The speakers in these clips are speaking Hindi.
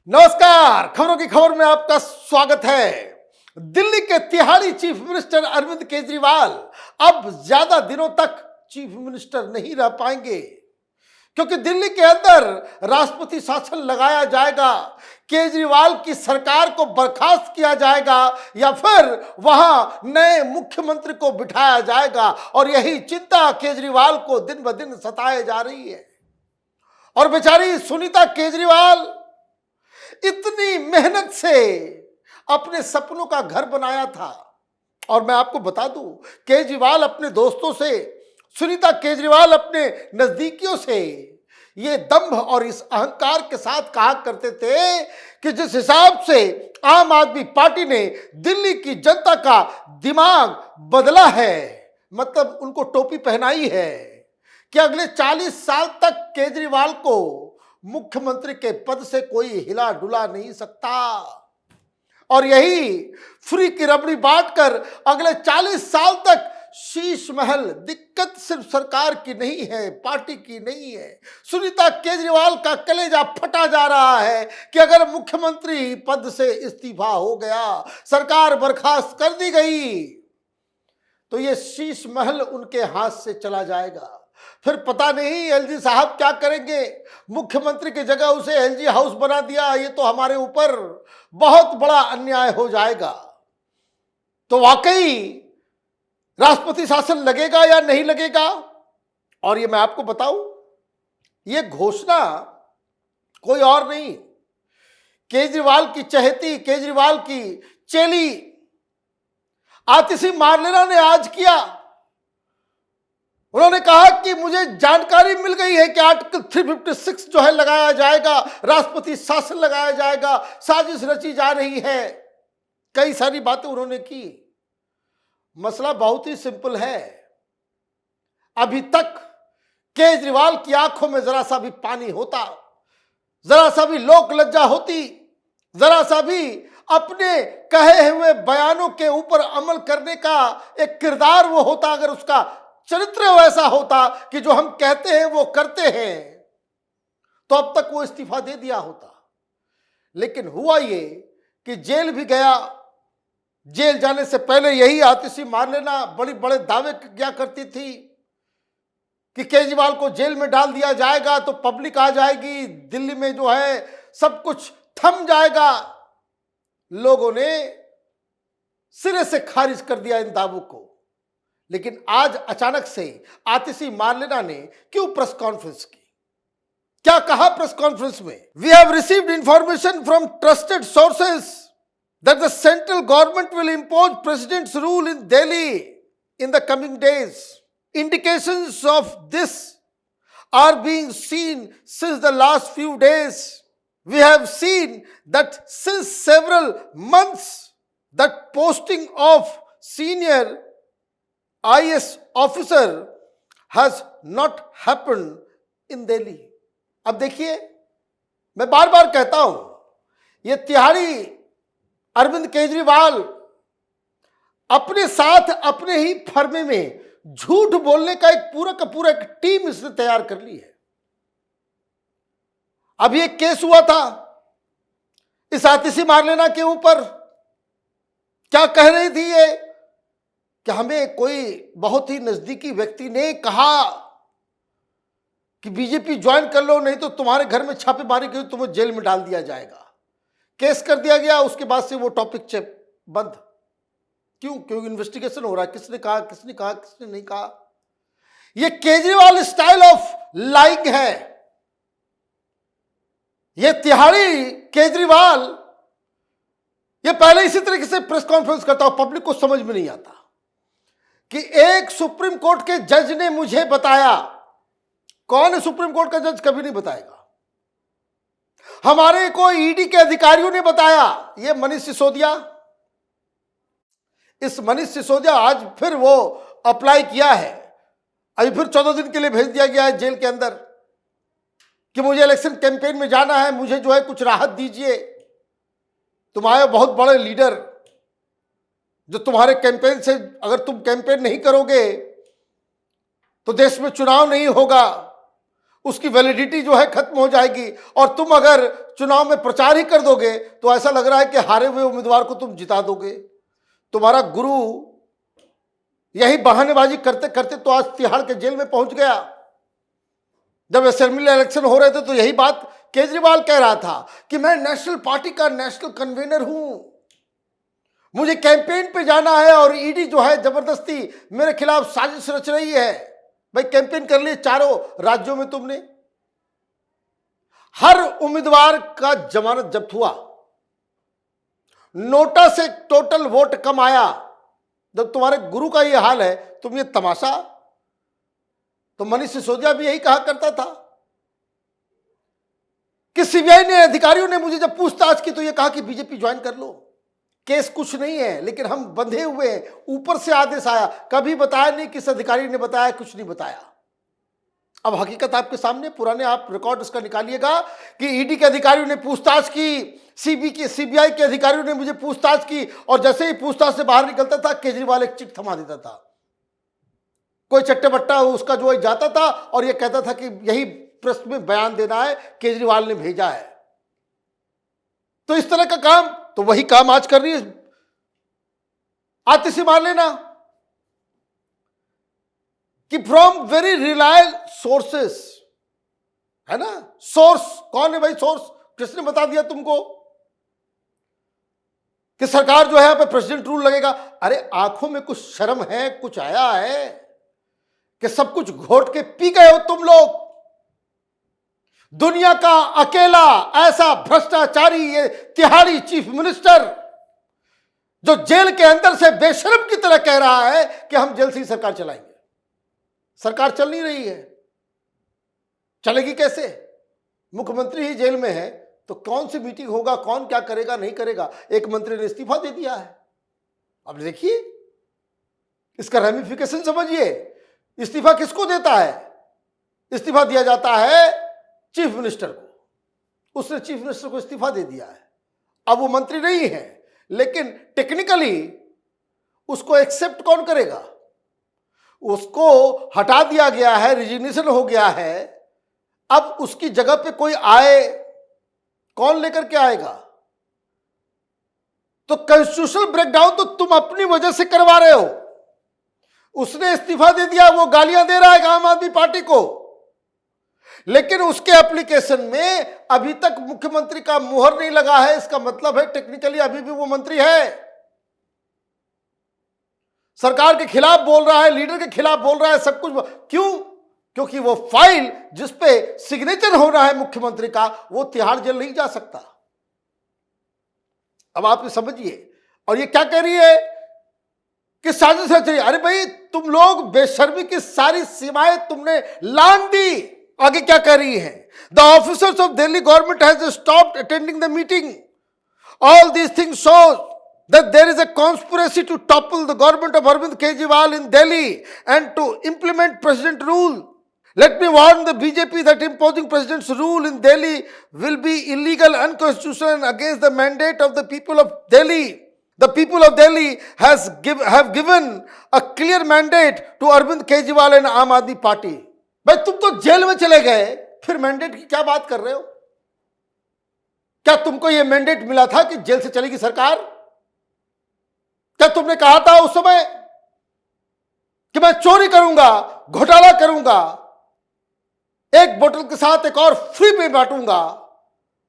नमस्कार, खबरों की खबर में आपका स्वागत है। दिल्ली के तिहाड़ी चीफ मिनिस्टर अरविंद केजरीवाल अब ज्यादा दिनों तक चीफ मिनिस्टर नहीं रह पाएंगे, क्योंकि दिल्ली के अंदर राष्ट्रपति शासन लगाया जाएगा। केजरीवाल की सरकार को बर्खास्त किया जाएगा या फिर वहां नए मुख्यमंत्री को बिठाया जाएगा, और यही चिंता केजरीवाल को दिन ब दिन सताए जा रही है। और बेचारी सुनीता केजरीवाल इतनी मेहनत से अपने सपनों का घर बनाया था, और मैं आपको बता दूं, केजरीवाल अपने दोस्तों से, सुनीता केजरीवाल अपने नजदीकियों से ये दंभ और इस अहंकार के साथ कहा करते थे कि जिस हिसाब से आम आदमी पार्टी ने दिल्ली की जनता का दिमाग बदला है, मतलब उनको टोपी पहनाई है कि अगले 40 साल तक केजरीवाल को मुख्यमंत्री के पद से कोई हिला डुला नहीं सकता। और यही फ्री की रबड़ी बांटकर अगले 40 साल तक शीश महल, दिक्कत सिर्फ सरकार की नहीं है, पार्टी की नहीं है। सुनीता केजरीवाल का कलेजा फटा जा रहा है कि अगर मुख्यमंत्री पद से इस्तीफा हो गया, सरकार बर्खास्त कर दी गई, तो ये शीश महल उनके हाथ से चला जाएगा। फिर पता नहीं एलजी साहब क्या करेंगे। मुख्यमंत्री की जगह उसे एलजी हाउस बना दिया, ये तो हमारे ऊपर बहुत बड़ा अन्याय हो जाएगा। तो वाकई राष्ट्रपति शासन लगेगा या नहीं लगेगा? और ये मैं आपको बताऊं, ये घोषणा कोई और नहीं, केजरीवाल की चहेती, केजरीवाल की चेली आतिशी मार्लेना ने आज किया। उन्होंने कहा कि मुझे जानकारी मिल गई है कि आर्टिकल 356 जो है लगाया जाएगा, राष्ट्रपति शासन लगाया जाएगा, साजिश रची जा रही है। कई सारी बातें उन्होंने की। मसला बहुत ही सिंपल है। अभी तक केजरीवाल की आंखों में जरा सा भी पानी होता, जरा सा भी लोक लज्जा होती, जरा सा भी अपने कहे हुए बयानों के ऊपर अमल करने का एक किरदार वो होता, अगर उसका चरित्र वैसा होता कि जो हम कहते हैं वो करते हैं, तो अब तक वो इस्तीफा दे दिया होता। लेकिन हुआ ये कि जेल भी गया। जेल जाने से पहले यही आतिशी मार्लेना बड़े बड़े दावे किया करती थी कि केजरीवाल को जेल में डाल दिया जाएगा तो पब्लिक आ जाएगी, दिल्ली में जो है सब कुछ थम जाएगा। लोगों ने सिरे से खारिज कर दिया इन दावों को। लेकिन आज अचानक से आतिशी मार्लेना ने क्यों प्रेस कॉन्फ्रेंस की? क्या कहा प्रेस कॉन्फ्रेंस में? We have received information from trusted sources that the central government will impose president's rule in Delhi in the coming days. Indications of this are being seen since the last few days. We have seen that since several months that posting of senior IAS officer has not happened in Delhi. अब देखिए, मैं बार बार कहता हूं, ये तिहाड़ी अरविंद केजरीवाल अपने साथ अपने ही फर्मे में झूठ बोलने का एक पूरा एक टीम इसने तैयार कर ली है। अभी एक केस हुआ था इस आतिशी मार्लेना के ऊपर। क्या कह रही थी ये कि हमें कोई बहुत ही नजदीकी व्यक्ति ने कहा कि बीजेपी ज्वाइन कर लो, नहीं तो तुम्हारे घर में छापेमारी की, तुम्हें जेल में डाल दिया जाएगा। केस कर दिया गया। उसके बाद से वो टॉपिक बंद। क्यों? क्योंकि इन्वेस्टिगेशन हो रहा है। किसने कहा, किसने कहा, किसने नहीं कहा। ये केजरीवाल स्टाइल ऑफ लाइंग है। ये तिहाड़ी केजरीवाल ये पहले इसी तरीके से प्रेस कॉन्फ्रेंस करता हो, पब्लिक को समझ में नहीं आता कि एक सुप्रीम कोर्ट के जज ने मुझे बताया। कौन है सुप्रीम कोर्ट का जज? कभी नहीं बताएगा। हमारे को ईडी के अधिकारियों ने बताया। ये मनीष सिसोदिया, इस मनीष सिसोदिया आज फिर वो अप्लाई किया है। अभी फिर 14 दिन के लिए भेज दिया गया है जेल के अंदर कि मुझे इलेक्शन कैंपेन में जाना है, मुझे जो है कुछ राहत दीजिए। तुम आए बहुत बड़े लीडर, जो तुम्हारे कैंपेन से, अगर तुम कैंपेन नहीं करोगे तो देश में चुनाव नहीं होगा। उसकी वैलिडिटी जो है खत्म हो जाएगी और तुम अगर चुनाव में प्रचार ही कर दोगे तो ऐसा लग रहा है कि हारे हुए उम्मीदवार को तुम जिता दोगे। तुम्हारा गुरु यही बहानेबाजी करते करते तो आज तिहाड़ के जेल में पहुंच गया। जब असेंबली इलेक्शन हो रहे थे तो यही बात केजरीवाल कह रहा था कि मैं नेशनल पार्टी का नेशनल कन्वीनर हूं, मुझे कैंपेन पे जाना है और ईडी जो है जबरदस्ती मेरे खिलाफ साजिश रच रही है। भाई कैंपेन कर लिए चारों राज्यों में तुमने, हर उम्मीदवार का जमानत जब्त हुआ, नोटा से टोटल वोट कम आया। जब तुम्हारे गुरु का यह हाल है तुम ये तमाशा, तो मनीष सिसोदिया भी यही कहा करता था कि सीबीआई ने अधिकारियों ने मुझे जब पूछताछ की तो ये कहा कि बीजेपी ज्वाइन कर लो, केस कुछ नहीं है लेकिन हम बंधे हुए हैं, ऊपर से आदेश आया। कभी बताया नहीं किस अधिकारी ने बताया, कुछ नहीं बताया। अब हकीकत आपके सामने, पुराने आप रिकॉर्ड इसका निकालिएगा कि ईडी के अधिकारियों ने पूछताछ की, सीबीआई के अधिकारियों ने मुझे पूछताछ की और जैसे ही पूछताछ से बाहर निकलता था केजरीवाल एक चिट थमा देता था। कोई चट्टे बट्टा उसका जो है जाता था और यह कहता था कि यही प्रेस में बयान देना है, केजरीवाल ने भेजा है। तो इस तरह का काम, तो वही काम आज कर रही है आतिशी मार लेना कि फ्रॉम वेरी रिलायबल सोर्सेस, है ना। सोर्स कौन है भाई? सोर्स किसने बता दिया तुमको कि सरकार जो है यहां पे प्रेसिडेंट रूल लगेगा? अरे आंखों में कुछ शर्म है, कुछ आया है कि सब कुछ घोट के पी गए हो तुम लोग। दुनिया का अकेला ऐसा भ्रष्टाचारी ये तिहाड़ी चीफ मिनिस्टर जो जेल के अंदर से बेशर्म की तरह कह रहा है कि हम जेल से ही सरकार चलाएंगे। सरकार चल नहीं रही है, चलेगी कैसे? मुख्यमंत्री ही जेल में है तो कौन सी मीटिंग होगा, कौन क्या करेगा नहीं करेगा। एक मंत्री ने इस्तीफा दे दिया है। अब देखिए इसका रेमिफिकेशन समझिए। इस्तीफा किसको देता है? इस्तीफा दिया जाता है चीफ मिनिस्टर को। उसने चीफ मिनिस्टर को इस्तीफा दे दिया है। अब वो मंत्री नहीं है लेकिन टेक्निकली उसको एक्सेप्ट कौन करेगा? उसको हटा दिया गया है, रिजिग्नेशन हो गया है। अब उसकी जगह पे कोई आए, कौन लेकर के आएगा? तो कॉन्स्टिट्यूशनल ब्रेकडाउन तो तुम अपनी वजह से करवा रहे हो। उसने इस्तीफा दे दिया, वो गालियां दे रहा है आम आदमी पार्टी को, लेकिन उसके एप्लीकेशन में अभी तक मुख्यमंत्री का मुहर नहीं लगा है। इसका मतलब है टेक्निकली अभी भी वो मंत्री है, सरकार के खिलाफ बोल रहा है, लीडर के खिलाफ बोल रहा है, सब कुछ। क्यों? क्योंकि वो फाइल जिसपे सिग्नेचर हो रहा है मुख्यमंत्री का, वो तिहाड़ जेल नहीं जा सकता। अब आप ये समझिए। और ये क्या कह रही है कि साजिश रच रही है। अरे भाई तुम लोग बेशर्मी की सारी सीमाएं तुमने लांघ दी। आगे क्या कह रही है? The officers of Delhi government has stopped attending the meeting. All these things show that there is a conspiracy to topple the government of Arvind Kejriwal in Delhi and to implement president rule. Let me warn the BJP that imposing president's rule in Delhi will be illegal, unconstitutional and against the mandate of the people of Delhi. The people of Delhi have given a clear mandate to Arvind Kejriwal and Aam Aadmi Party. भाई तुम तो जेल में चले गए, फिर मैंडेट की क्या बात कर रहे हो? क्या तुमको यह मैंडेट मिला था कि जेल से चलेगी सरकार? क्या तुमने कहा था उस समय कि मैं चोरी करूंगा, घोटाला करूंगा, एक बोतल के साथ एक और फ्री में बांटूंगा,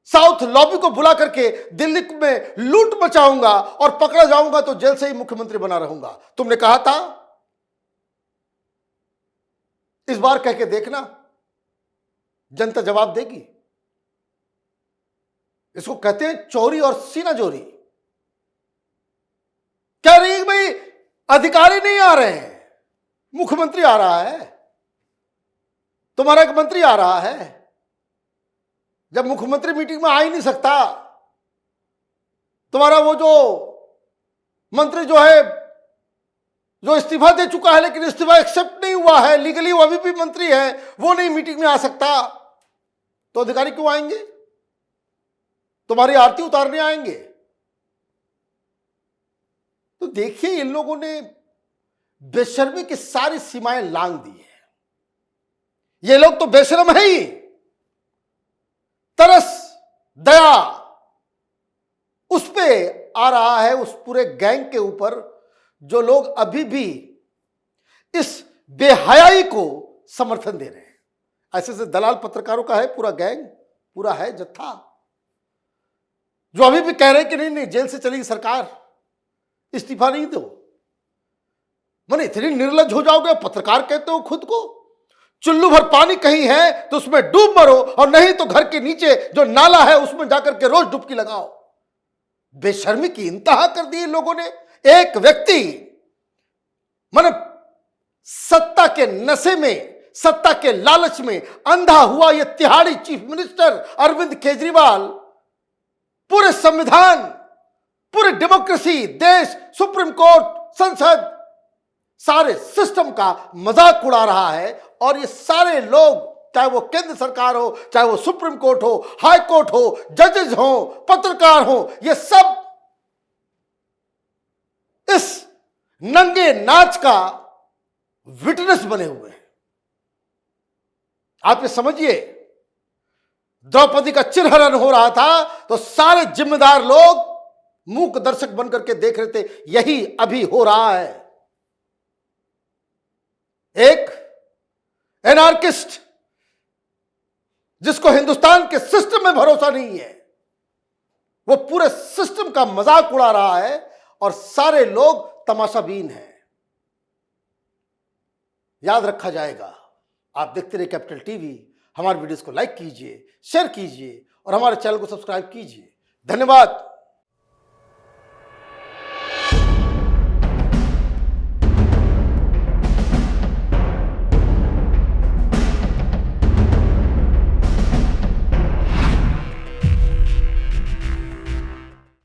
साउथ लॉबी को बुला करके दिल्ली में लूट मचाऊंगा और पकड़ा जाऊंगा तो जेल से ही मुख्यमंत्री बना रहूंगा? तुमने कहा था। इस बार कह के देखना, जनता जवाब देगी। इसको कहते हैं चोरी और सीना जोरी। कह रही है भाई अधिकारी नहीं आ रहे हैं, मुख्यमंत्री आ रहा है, तुम्हारा एक मंत्री आ रहा है। जब मुख्यमंत्री मीटिंग में आ ही नहीं सकता, तुम्हारा वो जो मंत्री जो है, जो इस्तीफा दे चुका है लेकिन इस्तीफा एक्सेप्ट नहीं हुआ है, लीगली वो अभी भी मंत्री है, वो नहीं मीटिंग में आ सकता, तो अधिकारी क्यों आएंगे? तुम्हारी आरती उतारने आएंगे? तो देखिए इन लोगों ने बेशर्मी की सारी सीमाएं लांघ दी है। ये लोग तो बेशरम है ही। तरस दया उस पे आ रहा है, उस पूरे गैंग के ऊपर, जो लोग अभी भी इस बेहयाई को समर्थन दे रहे हैं। ऐसे से दलाल पत्रकारों का है पूरा गैंग, पूरा है जत्था, जो अभी भी कह रहे हैं कि नहीं नहीं जेल से चलेगी सरकार, इस्तीफा नहीं दो। माने इतनी निर्लज हो जाओगे, पत्रकार कहते हो खुद को। चुल्लू भर पानी कहीं है तो उसमें डूब मरो, और नहीं तो घर के नीचे जो नाला है उसमें जाकर के रोज डुबकी लगाओ। बेशर्मी की इंतहा कर दी इन लोगों ने। एक व्यक्ति माने सत्ता के नशे में, सत्ता के लालच में अंधा हुआ यह तिहाड़ी चीफ मिनिस्टर अरविंद केजरीवाल पूरे संविधान, पूरे डेमोक्रेसी, देश, सुप्रीम कोर्ट, संसद, सारे सिस्टम का मजाक उड़ा रहा है। और ये सारे लोग, चाहे वो केंद्र सरकार हो, चाहे वो सुप्रीम कोर्ट हो, हाई कोर्ट हो, जजेस हो, पत्रकार हो, ये सब इस नंगे नाच का विटनेस बने हुए हैं। आप ये समझिए, द्रौपदी का चिरहरण हो रहा था तो सारे जिम्मेदार लोग मूक दर्शक बनकर के देख रहे थे। यही अभी हो रहा है। एक एनार्किस्ट जिसको हिंदुस्तान के सिस्टम में भरोसा नहीं है, वो पूरे सिस्टम का मजाक उड़ा रहा है और सारे लोग तमाशाबीन हैं। याद रखा जाएगा। आप देखते रहिए कैपिटल टीवी। हमारे वीडियोस को लाइक कीजिए, शेयर कीजिए और हमारे चैनल को सब्सक्राइब कीजिए। धन्यवाद।